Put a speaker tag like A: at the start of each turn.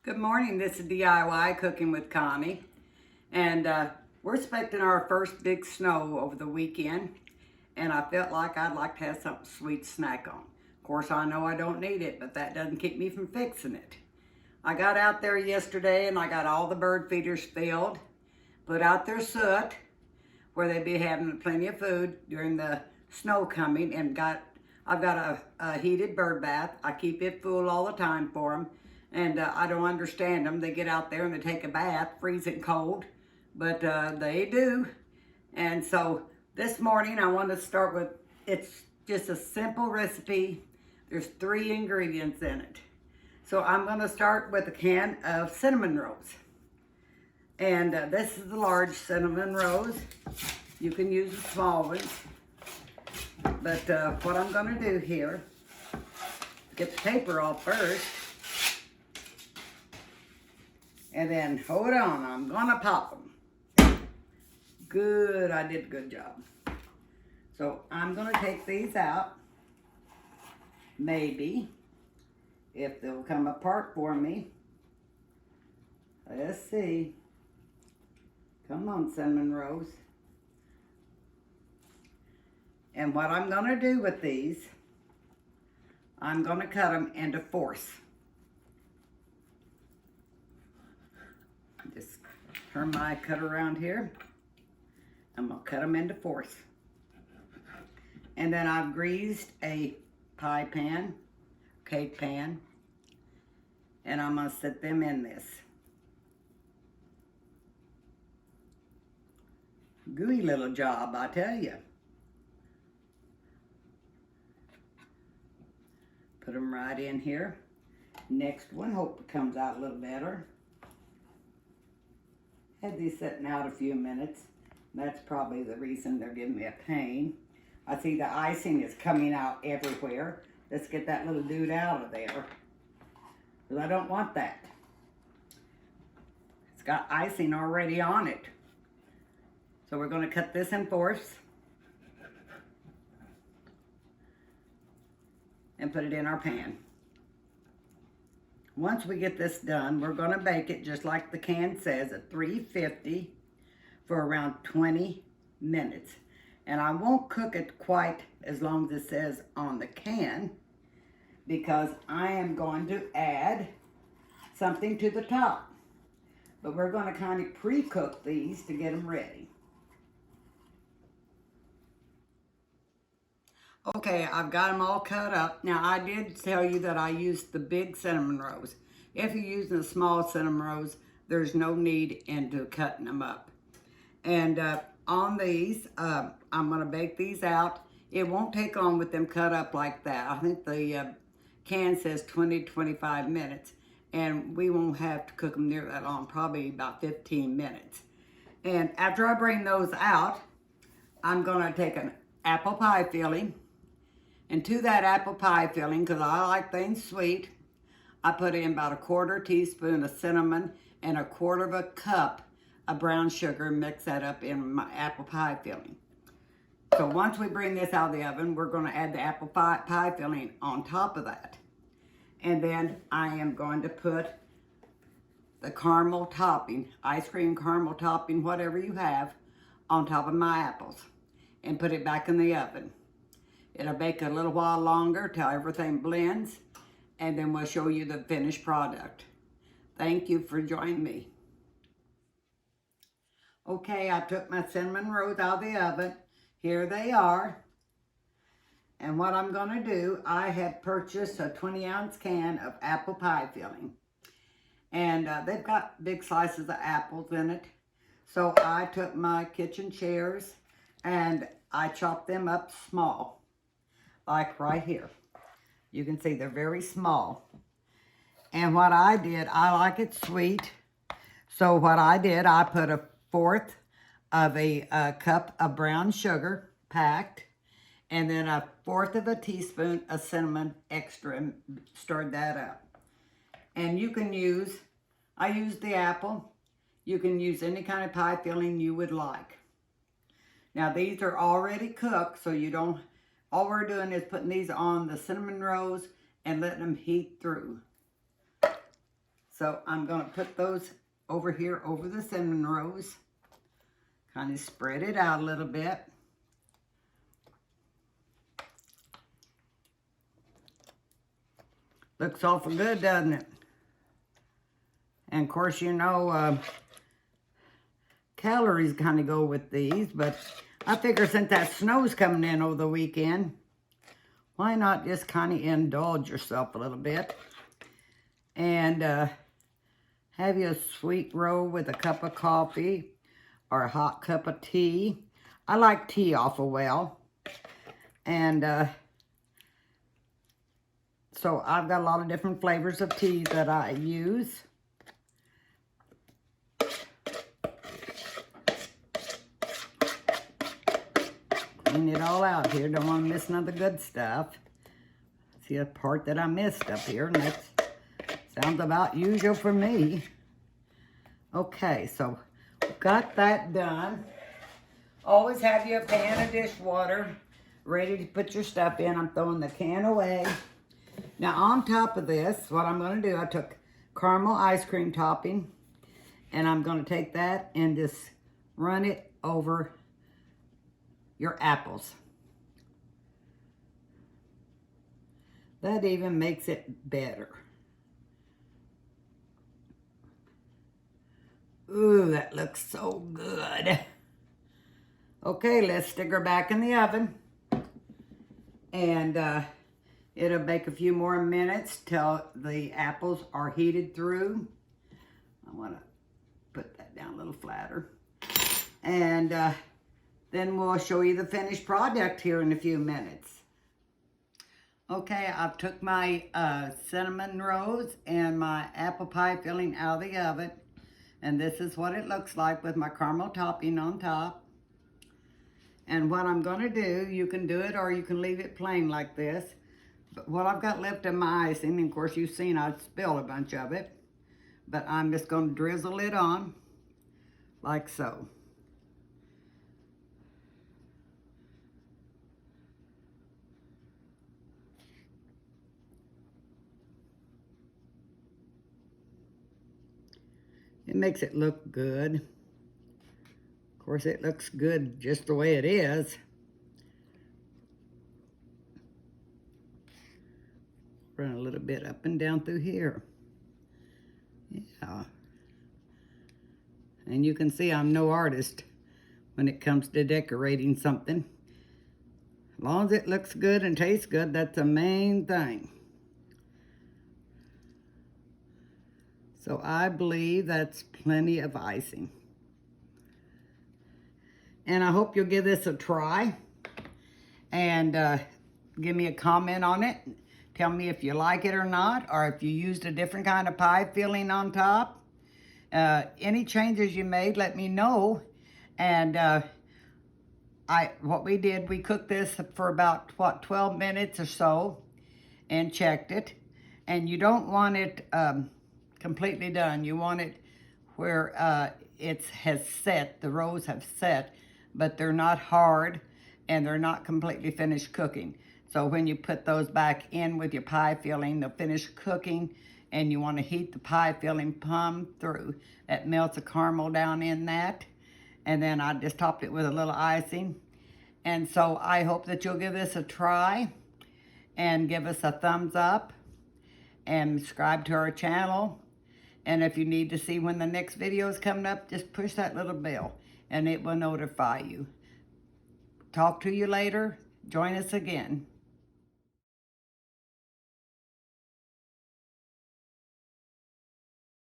A: Good morning, this is DIY Cooking with Connie, and we're expecting our first big snow over the weekend, and I felt like I'd like to have something sweet to snack on. Of course, I know I don't need it, but that doesn't keep me from fixing it. I got out there yesterday and I got all the bird feeders filled, put out their soot where they'd be having plenty of food during the snow coming, and I've got a heated bird bath. I keep it full all the time for them. And I don't understand them. They get out there and they take a bath, freezing cold, but they do. And so this morning I want to start with, it's just a simple recipe. There's 3 ingredients in it. So I'm going to start with a can of cinnamon rolls. And this is the large cinnamon rolls. You can use the small ones. But what I'm going to do here, get the paper off first. And then, hold on, I'm gonna pop them. Good, I did a good job. So I'm gonna take these out. Maybe, if they'll come apart for me. Let's see. Come on, cinnamon rolls. And what I'm gonna do with these, I'm gonna cut them into fourths. Just turn my cutter around here. I'm gonna cut them into fourths. And then I've greased a pie pan, cake pan, and I'm gonna set them in this. Gooey little job, I tell you. Put them right in here. Next one, hope it comes out a little better. Had these sitting out a few minutes. That's probably the reason they're giving me a pain. I see the icing is coming out everywhere. Let's get that little dude out of there, because I don't want that. It's got icing already on it. So we're going to cut this in fourths and put it in our pan. Once we get this done, we're going to bake it just like the can says at 350 for around 20 minutes. And I won't cook it quite as long as it says on the can, because I am going to add something to the top. But we're going to kind of pre-cook these to get them ready. Okay, I've got them all cut up. Now, I did tell you that I used the big cinnamon rolls. If you're using the small cinnamon rolls, there's no need into cutting them up. And on these, I'm going to bake these out. It won't take long with them cut up like that. I think the can says 20 to 25 minutes. And we won't have to cook them near that long, probably about 15 minutes. And after I bring those out, I'm going to take an apple pie filling. And to that apple pie filling, because I like things sweet, I put in about a 1/4 teaspoon of cinnamon and a 1/4 cup of brown sugar. Mix that up in my apple pie filling. So once we bring this out of the oven, we're going to add the apple pie filling on top of that. And then I am going to put the caramel topping, ice cream caramel topping, whatever you have, on top of my apples. And put it back in the oven. It'll bake a little while longer till everything blends, and then we'll show you the finished product. Thank you for joining me. Okay, I took my cinnamon rolls out of the oven. Here they are. And what I'm going to do, I have purchased a 20-ounce can of apple pie filling. And they've got big slices of apples in it. So I took my kitchen chairs and I chopped them up small. Like right here. You can see they're very small. And what I did, I like it sweet. So what I did, I put 1/4 of a cup of brown sugar packed, and then 1/4 teaspoon of cinnamon extra, and stirred that up. And you can use, I used the apple. You can use any kind of pie filling you would like. Now these are already cooked, so you don't, all we're doing is putting these on the cinnamon rolls and letting them heat through. So I'm going to put those over here over the cinnamon rolls. Kind of spread it out a little bit. Looks awful good, doesn't it? And of course, you know, calories kind of go with these, but I figure since that snow's coming in over the weekend, why not just kind of indulge yourself a little bit and have you a sweet roll with a cup of coffee or a hot cup of tea. I like tea awful well. And so I've got a lot of different flavors of tea that I use. Clean it all out here. Don't want to miss none of the good stuff. See a part that I missed up here, and that sounds about usual for me. Okay, so got that done. Always have you a pan of dishwater ready to put your stuff in. I'm throwing the can away. Now on top of this, what I'm going to do, I took caramel ice cream topping, and I'm going to take that and just run it over your apples. That even makes it better. Ooh, that looks so good. Okay, let's stick her back in the oven. And it'll bake a few more minutes till the apples are heated through. I want to put that down a little flatter. And then we'll show you the finished product here in a few minutes. Okay, I've took my cinnamon rolls and my apple pie filling out of the oven. And this is what it looks like with my caramel topping on top. And what I'm going to do, you can do it or you can leave it plain like this. But what I've got left in my icing, and of course you've seen I spilled a bunch of it. But I'm just going to drizzle it on like so. It makes it look good. Of course, it looks good just the way it is. Run a little bit up and down through here. Yeah. And you can see I'm no artist when it comes to decorating something. As long as it looks good and tastes good, that's the main thing. So I believe that's plenty of icing. And I hope you'll give this a try. And give me a comment on it. Tell me if you like it or not. Or if you used a different kind of pie filling on top. Any changes you made, let me know. And what we did, we cooked this for about, 12 minutes or so. And checked it. And you don't want it completely done. You want it where it has set, the rolls have set, but they're not hard and they're not completely finished cooking. So when you put those back in with your pie filling, they'll finish cooking, and you want to heat the pie filling plumb through. That melts the caramel down in that. And then I just topped it with a little icing. And so I hope that you'll give this a try and give us a thumbs up and subscribe to our channel. And if you need to see when the next video is coming up, just push that little bell and it will notify you. Talk to you later. Join us again.